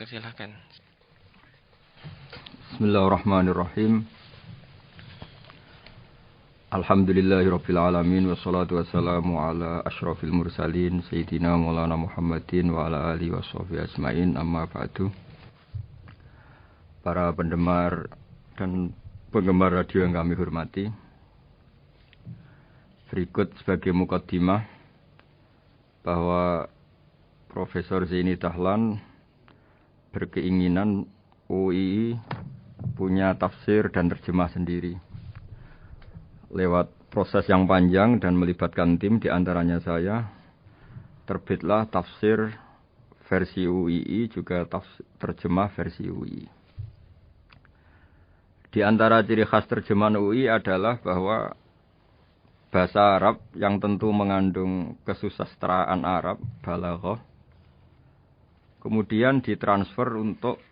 Dipersilahkan. Bismillahirrahmanirrahim. Alhamdulillahirabbil alamin wassalatu wassalamu ala asyrafil mursalin sayyidina Maulana Muhammadin wa ala alihi washabihi ajmain, amma ba'du. Para pendengar dan penggemar radio yang kami hormati, berikut sebagai mukaddimah bahwa Profesor Zaini Dahlan berkeinginan UII punya tafsir dan terjemah sendiri. Lewat proses yang panjang dan melibatkan tim, di antaranya saya, terbitlah tafsir versi UII juga terjemah versi UII. Di antara ciri khas terjemahan UII adalah bahwa bahasa Arab yang tentu mengandung kesusastraan Arab, balaghah, kemudian ditransfer untuk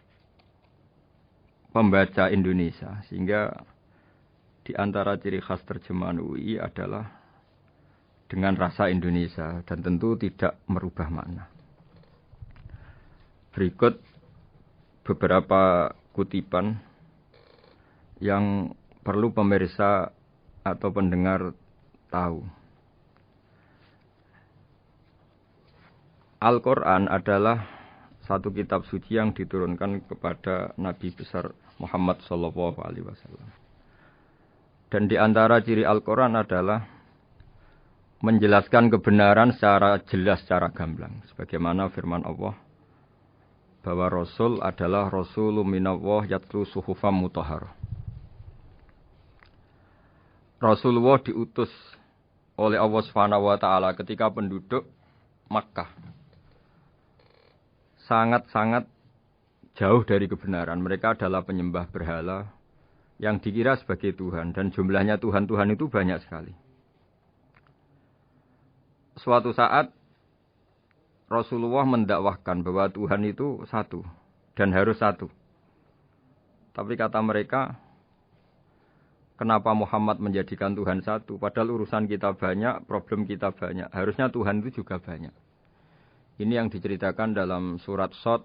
pembaca Indonesia, sehingga di antara ciri khas terjemahan UI adalah dengan rasa Indonesia dan tentu tidak merubah makna. Berikut beberapa kutipan yang perlu pemirsa atau pendengar tahu. Al-Quran adalah satu kitab suci yang diturunkan kepada Nabi besar Muhammad SAW. Dan di antara ciri Al-Quran adalah menjelaskan kebenaran secara jelas, secara gamblang. Sebagaimana firman Allah, bahwa Rasul adalah Rasulun minallah yatlu suhufam mutahharah. Rasulullah diutus oleh Allah SWT ketika penduduk Makkah sangat-sangat jauh dari kebenaran. Mereka adalah penyembah berhala yang dikira sebagai Tuhan, dan jumlahnya Tuhan-Tuhan itu banyak sekali. Suatu saat Rasulullah mendakwahkan bahwa Tuhan itu satu dan harus satu. Tapi kata mereka, kenapa Muhammad menjadikan Tuhan satu? Padahal urusan kita banyak, problem kita banyak. Harusnya Tuhan itu juga banyak. Ini yang diceritakan dalam surat Shad,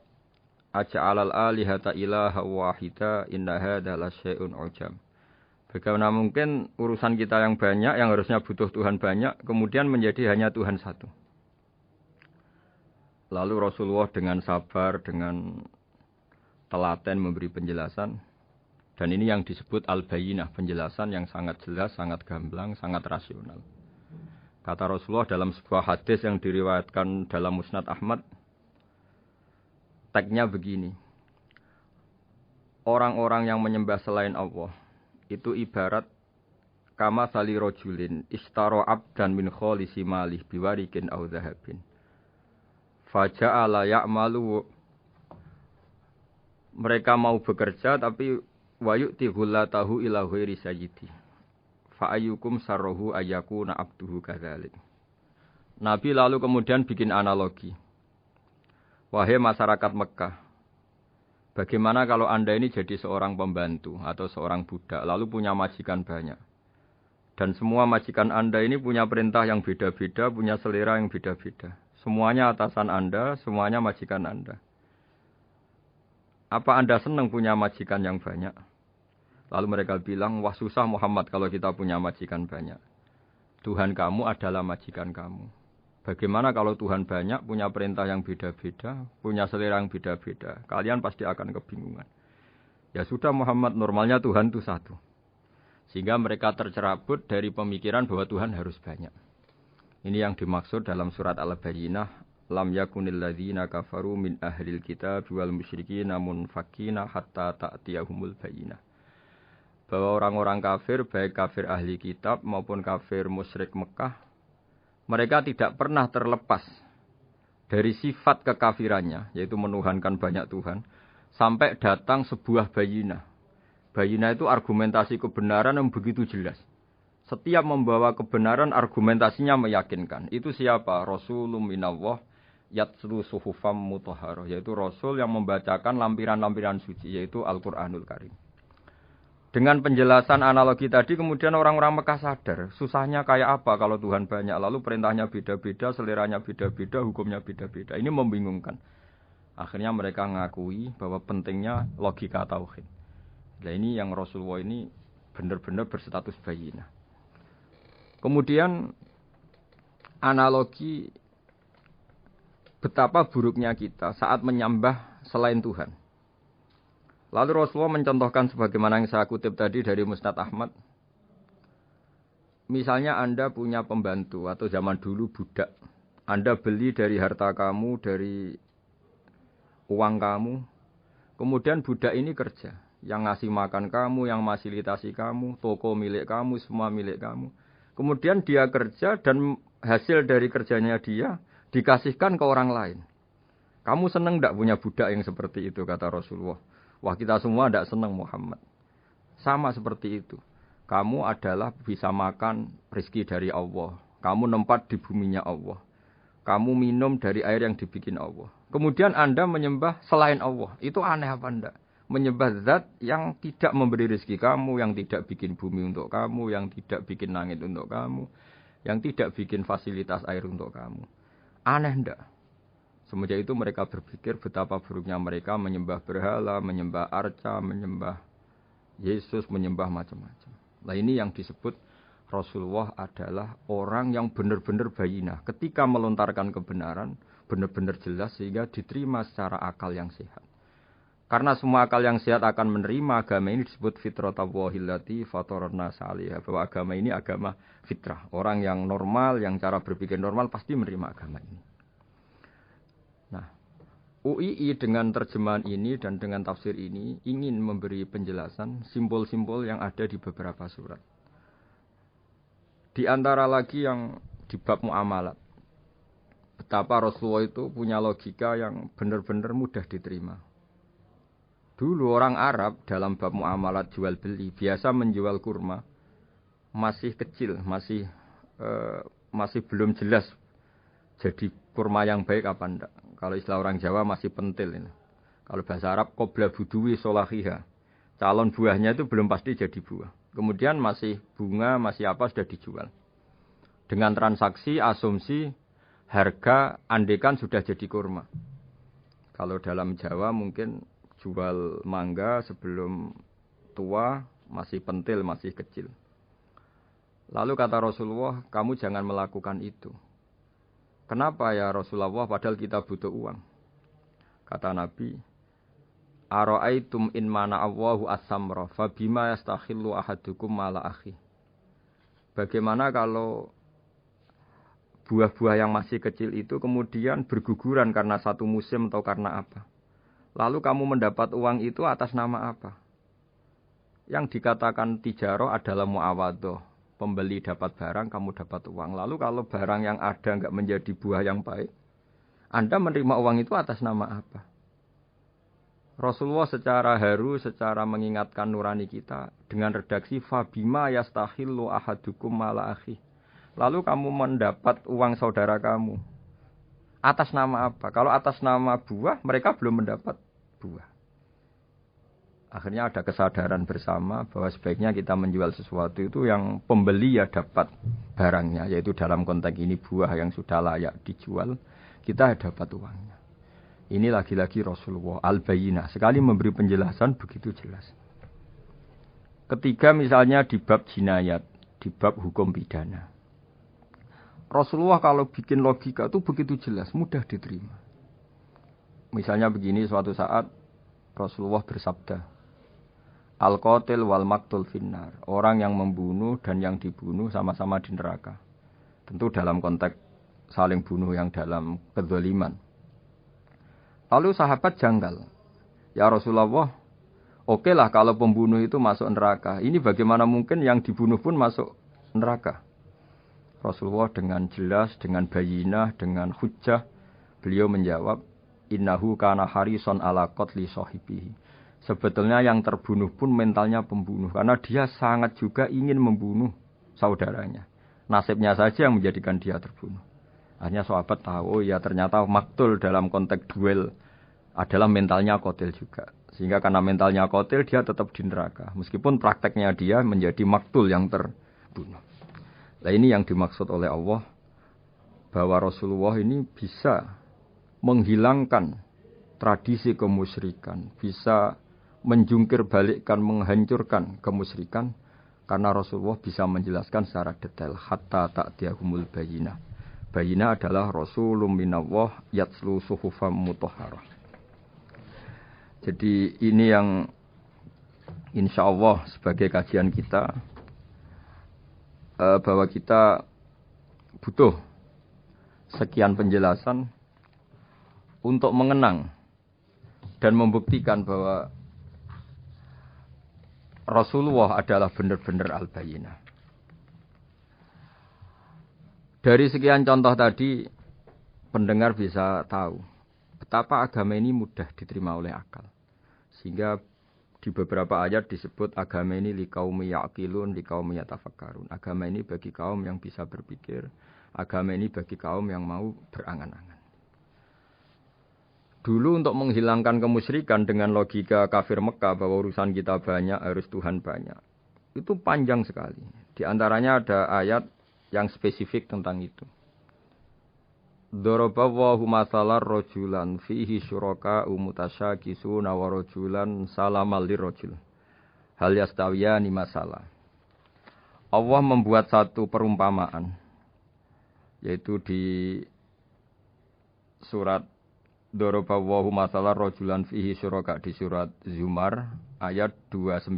Aja'alal alihata ilaha wahida inna hadza lasyai'un ujab. Bagaimana mungkin urusan kita yang banyak, yang harusnya butuh Tuhan banyak, kemudian menjadi hanya Tuhan satu. Lalu Rasulullah dengan sabar, dengan telaten memberi penjelasan. Dan ini yang disebut al-bayyinah, penjelasan yang sangat jelas, sangat gamblang, sangat rasional. Kata Rasulullah dalam sebuah hadis yang diriwayatkan dalam Musnad Ahmad, tagnya begini: orang-orang yang menyembah selain Allah itu ibarat kama sali rojulin istaro abdan min kholisi malih biwarikin au zahabin faja'ala ya'malu. Mereka mau bekerja tapi wayu'ti ghullatahu ila ghairi sayyidi fa ayyukum sarruhu ayyakuna abduhu kadzalik. Nabi lalu kemudian bikin analogi. Wahai masyarakat Mekah, bagaimana kalau Anda ini jadi seorang pembantu atau seorang budak, lalu punya majikan banyak. Dan semua majikan Anda ini punya perintah yang beda-beda, punya selera yang beda-beda. Semuanya atasan Anda, semuanya majikan Anda. Apa Anda senang punya majikan yang banyak? Lalu mereka bilang, wah susah Muhammad kalau kita punya majikan banyak. Tuhan kamu adalah majikan kamu. Bagaimana kalau Tuhan banyak, punya perintah yang beda-beda, punya selera yang beda-beda? Kalian pasti akan kebingungan. Ya sudah Muhammad, normalnya Tuhan itu satu. Sehingga mereka tercerabut dari pemikiran bahwa Tuhan harus banyak. Ini yang dimaksud dalam surat Al-Bayyinah, lam yakunil ladzina kafaru min ahlil kitab wal musyrikina munfakina hatta ta'tiyahumul bayyinah. Bahwa orang-orang kafir, baik kafir ahli kitab maupun kafir musyrik Mekah, mereka tidak pernah terlepas dari sifat kekafirannya, yaitu menuhankan banyak Tuhan, sampai datang sebuah bayinah. Bayinah itu argumentasi kebenaran yang begitu jelas. Setiap membawa kebenaran, argumentasinya meyakinkan. Itu siapa? Rasulun minallah yatlu suhufam mutahharah, yaitu Rasul yang membacakan lampiran-lampiran suci, yaitu Al-Quranul Karim. Dengan penjelasan analogi tadi, kemudian orang-orang Mekah sadar, susahnya kayak apa kalau Tuhan banyak, lalu perintahnya beda-beda, seleranya beda-beda, hukumnya beda-beda. Ini membingungkan. Akhirnya mereka ngakui bahwa pentingnya logika tauhid. Nah ini yang Rasulullah ini benar-benar berstatus bayyinah. Kemudian analogi betapa buruknya kita saat menyembah selain Tuhan. Lalu Rasulullah mencontohkan sebagaimana yang saya kutip tadi dari Musnad Ahmad. Misalnya Anda punya pembantu atau zaman dulu budak. Anda beli dari harta kamu, dari uang kamu. Kemudian budak ini kerja. Yang ngasih makan kamu, yang fasilitasi kamu, toko milik kamu, semua milik kamu. Kemudian dia kerja dan hasil dari kerjanya dia dikasihkan ke orang lain. Kamu senang tidak punya budak yang seperti itu, kata Rasulullah. Wah, kita semua tidak senang Muhammad. Sama seperti itu. Kamu adalah bisa makan rezeki dari Allah. Kamu nempat di buminya Allah. Kamu minum dari air yang dibikin Allah. Kemudian Anda menyembah selain Allah. Itu aneh apa enggak? Menyembah zat yang tidak memberi rezeki kamu, yang tidak bikin bumi untuk kamu, yang tidak bikin langit untuk kamu, yang tidak bikin fasilitas air untuk kamu. Aneh enggak? Semenjak itu mereka berpikir betapa buruknya mereka menyembah berhala, menyembah arca, menyembah Yesus, menyembah macam-macam. Nah ini yang disebut Rasulullah adalah orang yang benar-benar bayyinah. Ketika melontarkan kebenaran, benar-benar jelas sehingga diterima secara akal yang sehat. Karena semua akal yang sehat akan menerima agama ini disebut fitratallahi fatarana salihah. Bahwa agama ini agama fitrah. Orang yang normal, yang cara berpikir normal pasti menerima agama ini. Nah, UII dengan terjemahan ini dan dengan tafsir ini ingin memberi penjelasan simbol-simbol yang ada di beberapa surat. Di antara lagi yang di bab muamalat. Betapa Rasulullah itu punya logika yang benar-benar mudah diterima. Dulu orang Arab dalam bab muamalat jual beli biasa menjual kurma masih kecil, masih belum jelas jadi kurma yang baik apa enggak. Kalau istilah orang Jawa masih pentil ini. Kalau bahasa Arab qobla buduwi solahiha. Calon buahnya itu belum pasti jadi buah. Kemudian masih bunga, masih apa sudah dijual. Dengan transaksi, asumsi, harga andekan sudah jadi kurma. Kalau dalam Jawa mungkin jual mangga sebelum tua, masih pentil, masih kecil. Lalu kata Rasulullah, kamu jangan melakukan itu. Kenapa ya Rasulullah, padahal kita butuh uang? Kata Nabi, Ara'aitum in mana Allahu as-samra, fabima yastakhillu ahadukum mala akhi. Bagaimana kalau buah-buah yang masih kecil itu kemudian berguguran karena satu musim atau karena apa? Lalu kamu mendapat uang itu atas nama apa? Yang dikatakan tijaro adalah muawadoh. Pembeli dapat barang, kamu dapat uang. Lalu kalau barang yang ada enggak menjadi buah yang baik, Anda menerima uang itu atas nama apa? Rasulullah secara haru, secara mengingatkan nurani kita dengan redaksi fabima yastahillu ahadukum mala akhi. Lalu kamu mendapat uang saudara kamu. Atas nama apa? Kalau atas nama buah, mereka belum mendapat buah. Akhirnya ada kesadaran bersama bahwa sebaiknya kita menjual sesuatu itu yang pembeli ya dapat barangnya. Yaitu dalam konteks ini buah yang sudah layak dijual, kita dapat uangnya. Ini lagi-lagi Rasulullah al-Bayyinah. Sekali memberi penjelasan begitu jelas. Ketiga misalnya di bab jinayat, di bab hukum pidana. Rasulullah kalau bikin logika itu begitu jelas, mudah diterima. Misalnya begini, suatu saat Rasulullah bersabda, Al-qatil wal maktul finnar. Orang yang membunuh dan yang dibunuh sama-sama di neraka. Tentu dalam konteks saling bunuh yang dalam kezaliman. Lalu sahabat janggal. Ya Rasulullah, oke lah kalau pembunuh itu masuk neraka. Ini bagaimana mungkin yang dibunuh pun masuk neraka? Rasulullah dengan jelas, dengan bayyinah, dengan hujjah, beliau menjawab, innahu kana harison ala qatli sahibihi. Sebetulnya yang terbunuh pun mentalnya pembunuh, karena dia sangat juga ingin membunuh saudaranya. Nasibnya saja yang menjadikan dia terbunuh. Akhirnya sahabat tahu, ya ternyata maktul dalam konteks duel adalah mentalnya qatil juga. Sehingga karena mentalnya qatil, dia tetap di neraka. Meskipun prakteknya dia menjadi maktul yang terbunuh. Nah ini yang dimaksud oleh Allah, bahwa Rasulullah ini bisa menghilangkan tradisi kemusyrikan, bisa menjungkir balikkan, menghancurkan kemusyrikan, karena Rasulullah bisa menjelaskan secara detail hatta ta'tiyahumul bayyinah. Bayyinah adalah Rasulun minallah yatslu suhufam mutahharah. Jadi ini yang insyaallah sebagai kajian kita, bahwa kita butuh sekian penjelasan untuk mengenang dan membuktikan bahwa Rasulullah adalah benar-benar al-bayyinah. Dari sekian contoh tadi, pendengar bisa tahu betapa agama ini mudah diterima oleh akal. Sehingga di beberapa ayat disebut agama ini liqaumi ya'qilun, liqaumi yatafakkarun. Agama ini bagi kaum yang bisa berpikir, agama ini bagi kaum yang mau berangan-angan. Dulu untuk menghilangkan kemusyrikan dengan logika kafir Mekah bahwa urusan kita banyak, harus Tuhan banyak. Itu panjang sekali. Di antaranya ada ayat yang spesifik tentang itu. Daraballahu mathalan rajulan fihi syuraka mutasyakisuna wa rajulan salamal lirajul. Hal yastawiyani masalah. Allah membuat satu perumpamaan, yaitu di surat Daraballahu mathalan rajulan fihi syuraka di surat Zumar ayat 29.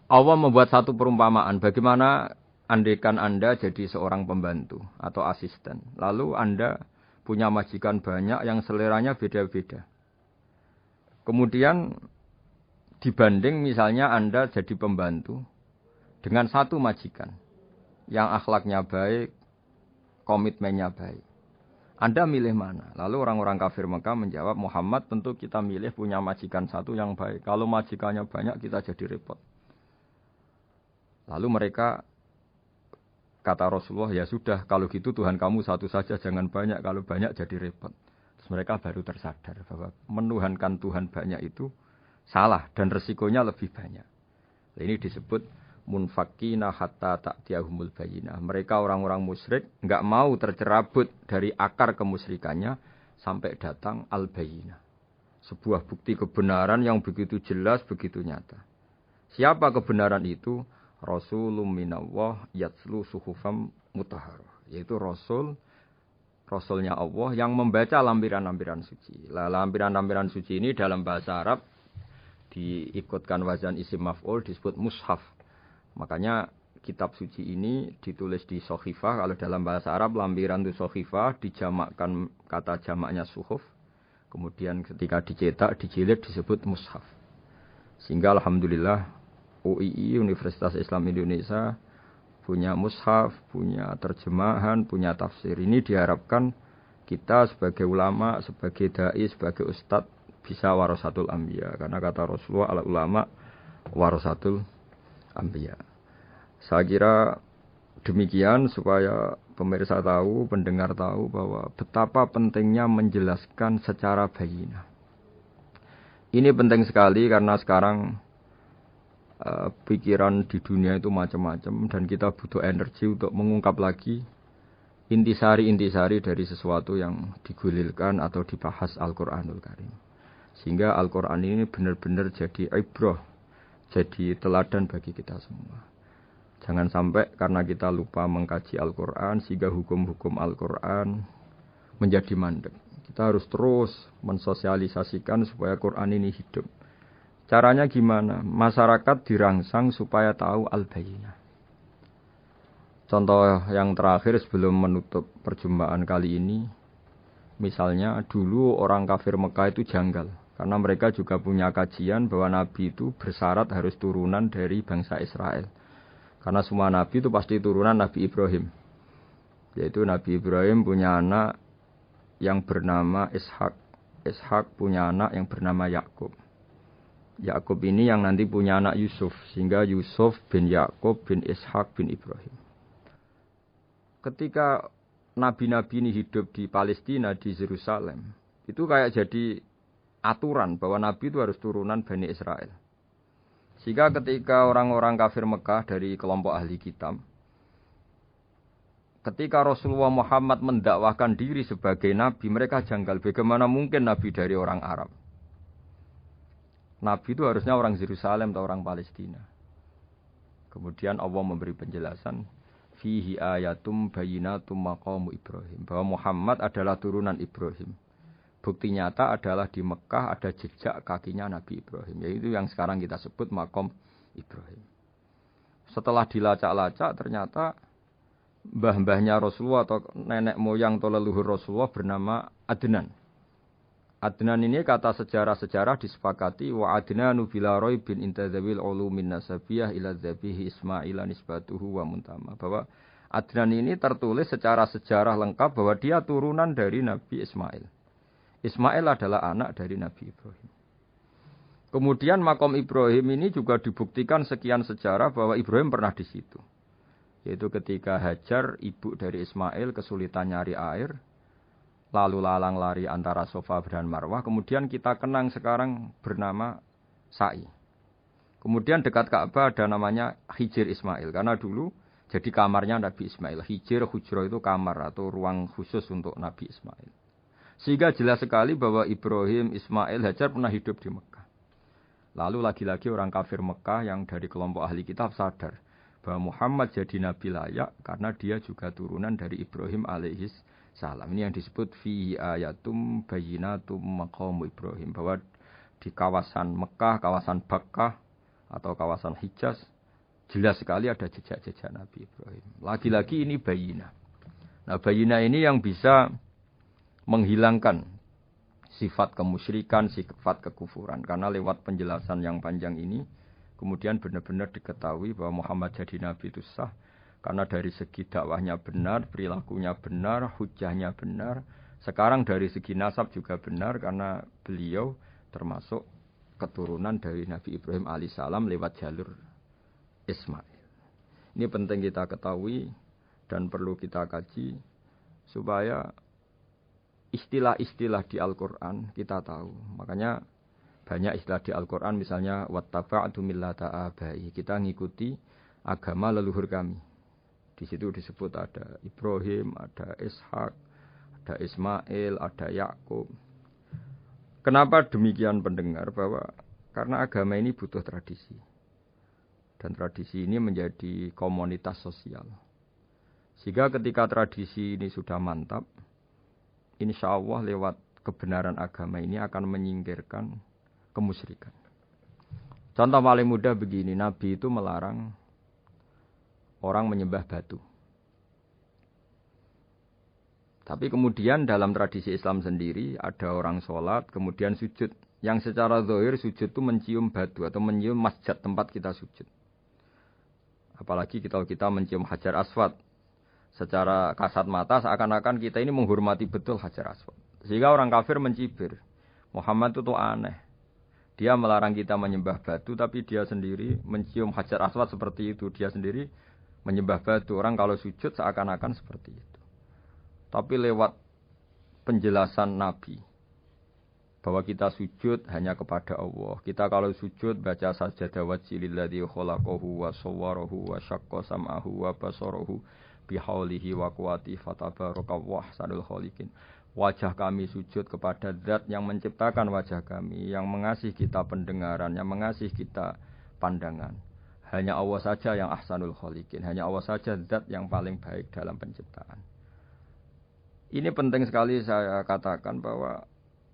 Allah membuat satu perumpamaan bagaimana andaikan Anda jadi seorang pembantu atau asisten. Lalu Anda punya majikan banyak yang seleranya beda-beda. Kemudian dibanding misalnya Anda jadi pembantu dengan satu majikan yang akhlaknya baik, komitmennya baik. Anda milih mana? Lalu orang-orang kafir Mekah menjawab, Muhammad tentu kita milih punya majikan satu yang baik. Kalau majikannya banyak kita jadi repot. Lalu mereka kata Rasulullah, ya sudah, kalau gitu Tuhan kamu satu saja, jangan banyak. Kalau banyak jadi repot. Terus mereka baru tersadar bahwa menuhankan Tuhan banyak itu salah dan resikonya lebih banyak. Ini disebut munfakina hatta ta'tiyahumul bayyinah. Mereka orang-orang musyrik enggak mau tercerabut dari akar kemusyrikannya sampai datang al-bayyinah. Sebuah bukti kebenaran yang begitu jelas, begitu nyata. Siapa kebenaran itu? Rasulun minallah yatslu suhufam mutahharah. Yaitu Rasulnya Allah yang membaca lampiran-lampiran suci. Lampiran-lampiran suci ini dalam bahasa Arab diikutkan wazan isim maf'ul disebut mushaf. Makanya kitab suci ini ditulis di sohifah. Kalau dalam bahasa Arab lampiran itu sohifah, dijamakkan kata jamaknya suhuf. Kemudian ketika dicetak, dijilid disebut mushaf. Sehingga alhamdulillah UII Universitas Islam Indonesia punya mushaf, punya terjemahan, punya tafsir. Ini diharapkan kita sebagai ulama, sebagai dai, sebagai ustadz bisa warasatul anbiya. Karena kata Rasulullah al ulama warasatul anbiya. Saya kira demikian supaya pemirsa tahu, pendengar tahu bahwa betapa pentingnya menjelaskan secara bayyinah. Ini penting sekali karena sekarang pikiran di dunia itu macam-macam dan kita butuh energi untuk mengungkap lagi intisari-intisari dari sesuatu yang digulirkan atau dibahas Al-Quranul Karim. Sehingga Al-Quran ini benar-benar jadi ibrah, jadi teladan bagi kita semua. Jangan sampai karena kita lupa mengkaji Al-Quran sehingga hukum-hukum Al-Quran menjadi mandek. Kita harus terus mensosialisasikan supaya Quran ini hidup. Caranya gimana? Masyarakat dirangsang supaya tahu al-bayyinah. Contoh yang terakhir sebelum menutup perjumpaan kali ini, misalnya dulu orang kafir Mekah itu janggal. Karena mereka juga punya kajian bahwa Nabi itu bersyarat harus turunan dari bangsa Israel. Karena semua Nabi itu pasti turunan Nabi Ibrahim. Yaitu Nabi Ibrahim punya anak yang bernama Ishak. Ishak punya anak yang bernama Yakub. Yakub ini yang nanti punya anak Yusuf. Sehingga Yusuf bin Yakub bin Ishak bin Ibrahim. Ketika Nabi-Nabi ini hidup di Palestina, di Yerusalem, itu kayak jadi aturan bahwa Nabi itu harus turunan Bani Israel. Sehingga ketika orang-orang kafir Mekah dari kelompok ahli kitab ketika Rasulullah Muhammad mendakwahkan diri sebagai nabi, mereka janggal. Bagaimana mungkin nabi dari orang Arab? Nabi itu harusnya orang Yerusalem atau orang Palestina. Kemudian Allah memberi penjelasan, fihi ayatum bayyinatum maqamu Ibrahim, bahwa Muhammad adalah turunan Ibrahim. Bukti nyata adalah di Mekah ada jejak kakinya Nabi Ibrahim, yaitu yang sekarang kita sebut maqam Ibrahim. Setelah dilacak-lacak ternyata mbah-mbahnya Rasulullah atau nenek moyang atau leluhur Rasulullah bernama Adnan. Adnan ini kata sejarah-sejarah disepakati wa Adnanu bila raibin intadzawil ulumin nasabiyah ila dzabihi Ismail nisbatuhu wa muntama. Bahwa Adnan ini tertulis secara sejarah lengkap bahwa dia turunan dari Nabi Ismail. Ismail adalah anak dari Nabi Ibrahim. Kemudian makom Ibrahim ini juga dibuktikan sekian sejarah bahwa Ibrahim pernah di situ. Yaitu ketika Hajar, ibu dari Ismail, kesulitan nyari air, lalu lalang lari antara Safa dan Marwah. Kemudian kita kenang sekarang bernama Sa'i. Kemudian dekat Ka'bah ada namanya Hijir Ismail. Karena dulu jadi kamarnya Nabi Ismail. Hijir, hujro itu kamar atau ruang khusus untuk Nabi Ismail. Sehingga jelas sekali bahwa Ibrahim, Ismail, Hajar pernah hidup di Mekah. Lalu lagi-lagi orang kafir Mekah yang dari kelompok ahli kitab sadar bahwa Muhammad jadi nabi layak karena dia juga turunan dari Ibrahim alaihis salam. Ini yang disebut fi ayatum bayyinatum maqamu Ibrahim, bahwa di kawasan Mekah, kawasan Bakkah atau kawasan Hijaz jelas sekali ada jejak-jejak Nabi Ibrahim. Lagi-lagi ini bayyinah. Nah, bayyinah ini yang bisa menghilangkan sifat kemusyrikan, sifat kekufuran, karena lewat penjelasan yang panjang ini kemudian benar-benar diketahui bahwa Muhammad jadi nabi itu sah karena dari segi dakwahnya benar, perilakunya benar, hujahnya benar. Sekarang dari segi nasab juga benar karena beliau termasuk keturunan dari Nabi Ibrahim alaihissalam lewat jalur Ismail. Ini penting kita ketahui dan perlu kita kaji supaya istilah-istilah di Al-Quran kita tahu. Makanya banyak istilah di Al-Quran, misalnya wattaba'tu millata abai, kita ngikuti agama leluhur kami. Di situ disebut ada Ibrahim, ada Ishak, ada Ismail, ada Yakub. Kenapa demikian pendengar? Bahwa karena agama ini butuh tradisi. Dan tradisi ini menjadi komunitas sosial. Sehingga ketika tradisi ini sudah mantap, insya Allah lewat kebenaran agama ini akan menyingkirkan kemusyrikan. Contoh paling mudah begini, Nabi itu melarang orang menyembah batu. Tapi kemudian dalam tradisi Islam sendiri ada orang sholat kemudian sujud. Yang secara zahir sujud itu mencium batu atau mencium masjid tempat kita sujud. Apalagi kita mencium Hajar Aswad. Secara kasat mata seakan-akan kita ini menghormati betul Hajar Aswad. Sehingga orang kafir mencibir. Muhammad itu tuh aneh. Dia melarang kita menyembah batu, tapi dia sendiri mencium Hajar Aswad seperti itu. Dia sendiri menyembah batu. Orang kalau sujud seakan-akan seperti itu. Tapi lewat penjelasan Nabi, bahwa kita sujud hanya kepada Allah. Kita kalau sujud baca sajadah wajhililladzi khalaqahu wa sawwarahu wa syaqqa sam'ahu wa basarahu bihaulihi wa quwwati fatabarakallahi ahsanul khaliqin. Wajah kami sujud kepada zat yang menciptakan wajah kami, yang mengasihi kita pendengaran, yang mengasihi kita pandangan. Hanya Allah saja yang ahsanul khaliqin, hanya Allah saja zat yang paling baik dalam penciptaan. Ini penting sekali saya katakan bahwa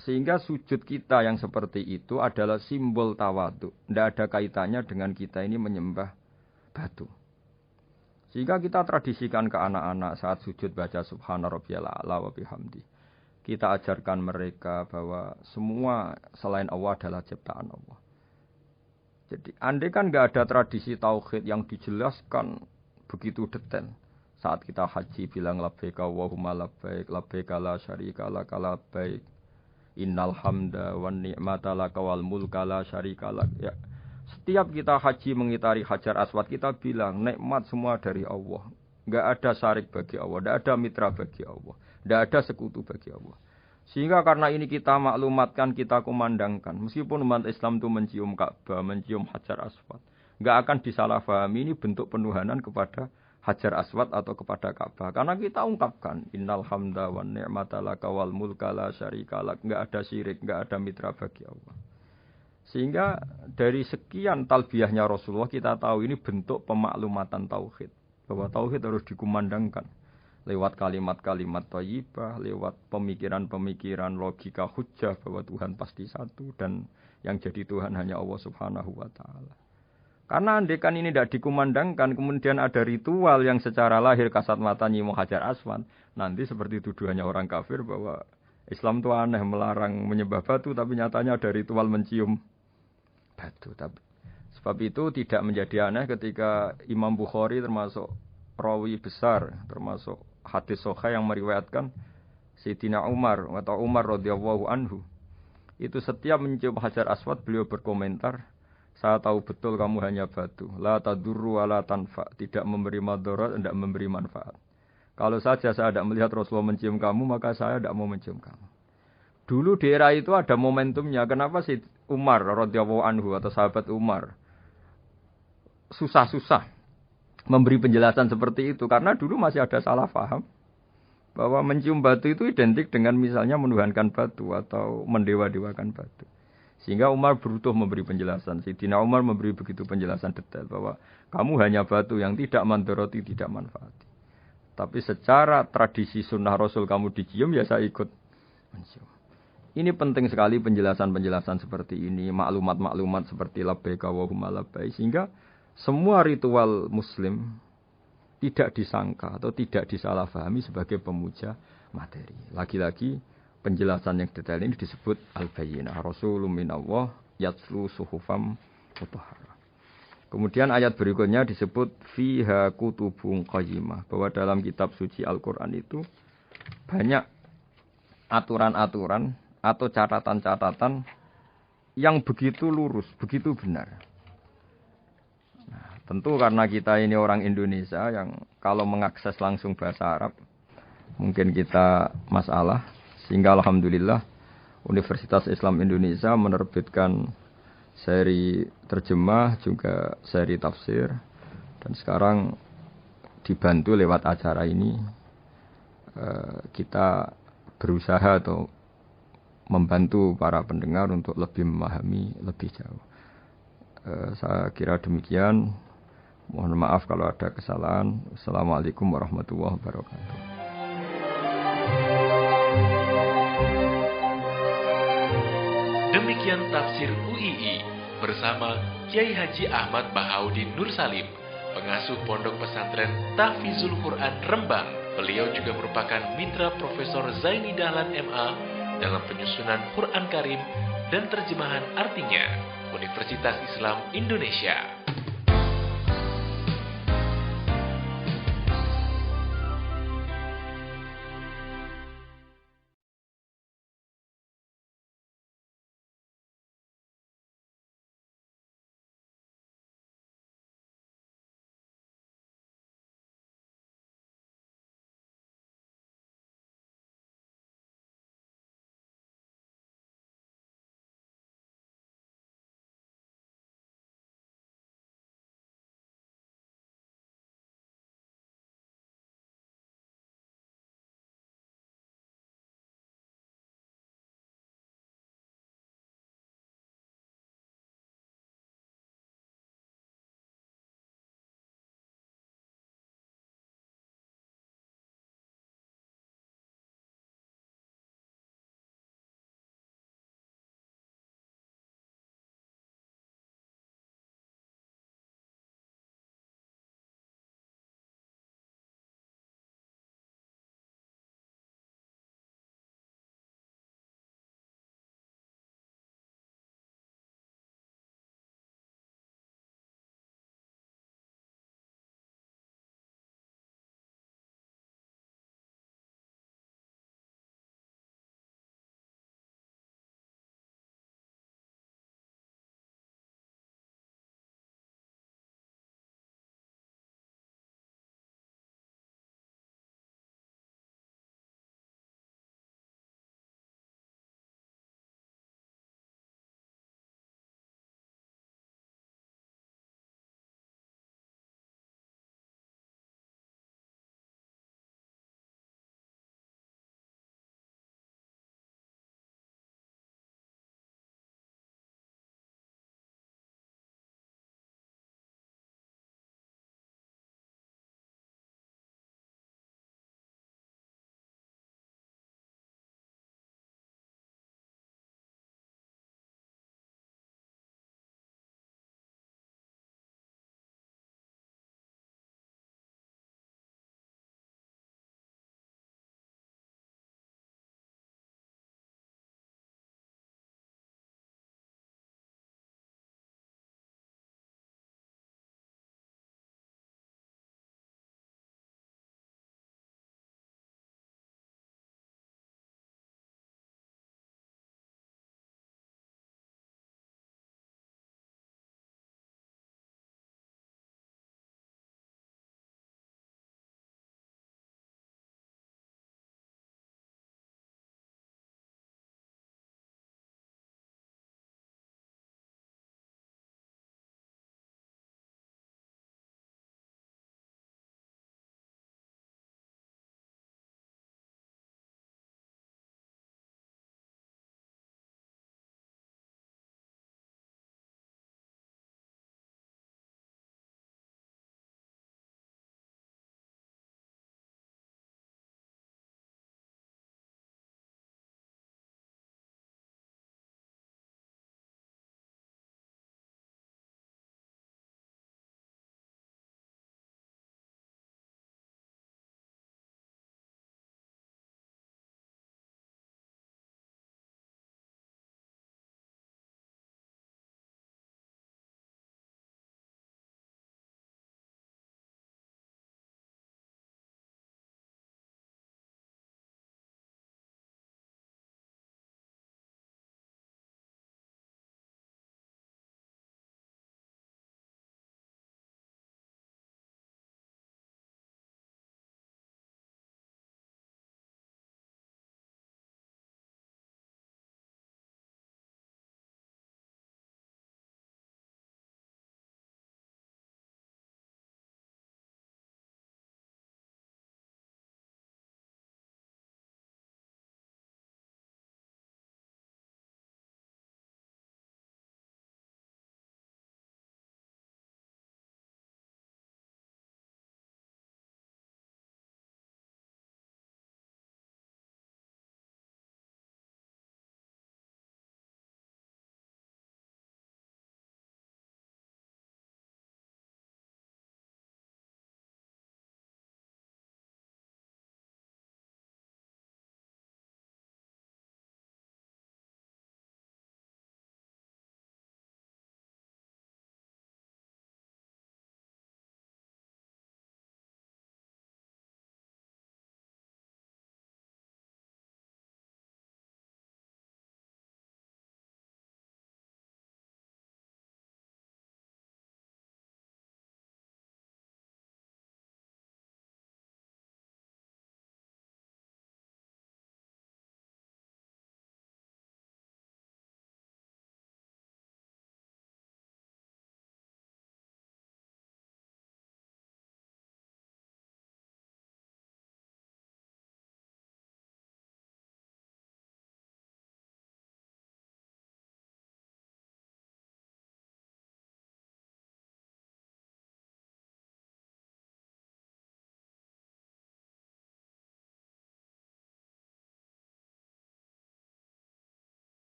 sehingga sujud kita yang seperti itu adalah simbol tawadhu. Tidak ada kaitannya dengan kita ini menyembah batu. Sehingga kita tradisikan ke anak-anak saat sujud baca subhana rabbiyal a'la wa bihamdi. Kita ajarkan mereka bahwa semua selain Allah adalah ciptaan Allah. Jadi andai kan nggak ada tradisi tauhid yang dijelaskan begitu detail. Saat kita haji bilang labbaik Allahumma labbaik, labbaik la syarika lak labbaik. Innal hamda wan ni'mata laka wal mulka la syarika lak. Ya. Setiap kita haji mengitari Hajar Aswad kita bilang nikmat semua dari Allah. Enggak ada syarik bagi Allah, enggak ada mitra bagi Allah, enggak ada sekutu bagi Allah. Sehingga karena ini kita maklumatkan, kita kumandangkan. Meskipun umat Islam itu mencium Ka'bah, mencium Hajar Aswad, enggak akan disalahpahami ini bentuk penuhanan kepada Hajar Aswad atau kepada Ka'bah. Karena kita ungkapkan innal hamda wan ni'mata laka wal mulka la syarika lak, enggak ada syirik, enggak ada mitra bagi Allah. Sehingga dari sekian talbiyahnya Rasulullah kita tahu ini bentuk pemaklumatan tauhid, bahwa tauhid harus dikumandangkan lewat kalimat-kalimat thayyibah, lewat pemikiran-pemikiran logika hujjah bahwa Tuhan pasti satu dan yang jadi Tuhan hanya Allah Subhanahu wa taala. Karena andekan ini tidak dikumandangkan, kemudian ada ritual yang secara lahir kasat mata nyium Hajar Aswad, nanti seperti tuduhannya orang kafir bahwa Islam itu aneh, melarang menyembah batu, tapi nyatanya ada ritual mencium batu. Sebab itu tidak menjadi aneh ketika Imam Bukhari termasuk rawi besar, termasuk hadis sahih yang meriwayatkan Sayyidina Umar atau Umar radhiyallahu anhu, itu setiap mencium Hajar Aswad beliau berkomentar, saya tahu betul kamu hanya batu. La tadurru wa la tanfa. Tidak memberi madarat, tidak memberi manfaat. Kalau saja saya tidak melihat Rasulullah mencium kamu, maka saya tidak mau mencium kamu. Dulu di era itu ada momentumnya. Kenapa sih Umar radhiyallahu anhu atau sahabat Umar susah-susah memberi penjelasan seperti itu? Karena dulu masih ada salah paham bahwa mencium batu itu identik dengan misalnya menuhankan batu atau mendewa-dewakan batu. Sehingga Umar berutuh memberi penjelasan. Sayyidina Umar memberi begitu penjelasan detail bahwa kamu hanya batu yang tidak mandoroti, tidak manfaati. Tapi secara tradisi sunnah Rasul kamu dicium, ya saya ikut mencium. Ini penting sekali penjelasan-penjelasan seperti ini, maklumat-maklumat seperti labbaik Allahumma labbaik, sehingga semua ritual Muslim tidak disangka atau tidak disalahfahami sebagai pemuja materi. Lagi-lagi penjelasan yang detail ini disebut al-bayyinah, Rasulun minallah yatlu suhufam mutahharah. Kemudian ayat berikutnya disebut fiha kutubun qayyimah, bahwa dalam kitab suci Al-Qur'an itu banyak aturan-aturan atau catatan-catatan yang begitu lurus, begitu benar. Nah, tentu karena kita ini orang Indonesia yang kalau mengakses langsung bahasa Arab mungkin kita masalah. Sehingga alhamdulillah Universitas Islam Indonesia menerbitkan seri terjemah juga seri tafsir, dan sekarang dibantu lewat acara ini kita berusaha atau membantu para pendengar untuk lebih memahami lebih jauh. Saya kira demikian. Mohon maaf kalau ada kesalahan. Assalamualaikum warahmatullahi wabarakatuh. Demikian tafsir UII bersama Kiai Haji Ahmad Bahaudin Nur Salim, pengasuh Pondok Pesantren Tahfizul Quran Rembang. Beliau juga merupakan mitra Profesor Zaini Dahlan MA dalam penyusunan Quran Karim dan terjemahan artinya Universitas Islam Indonesia.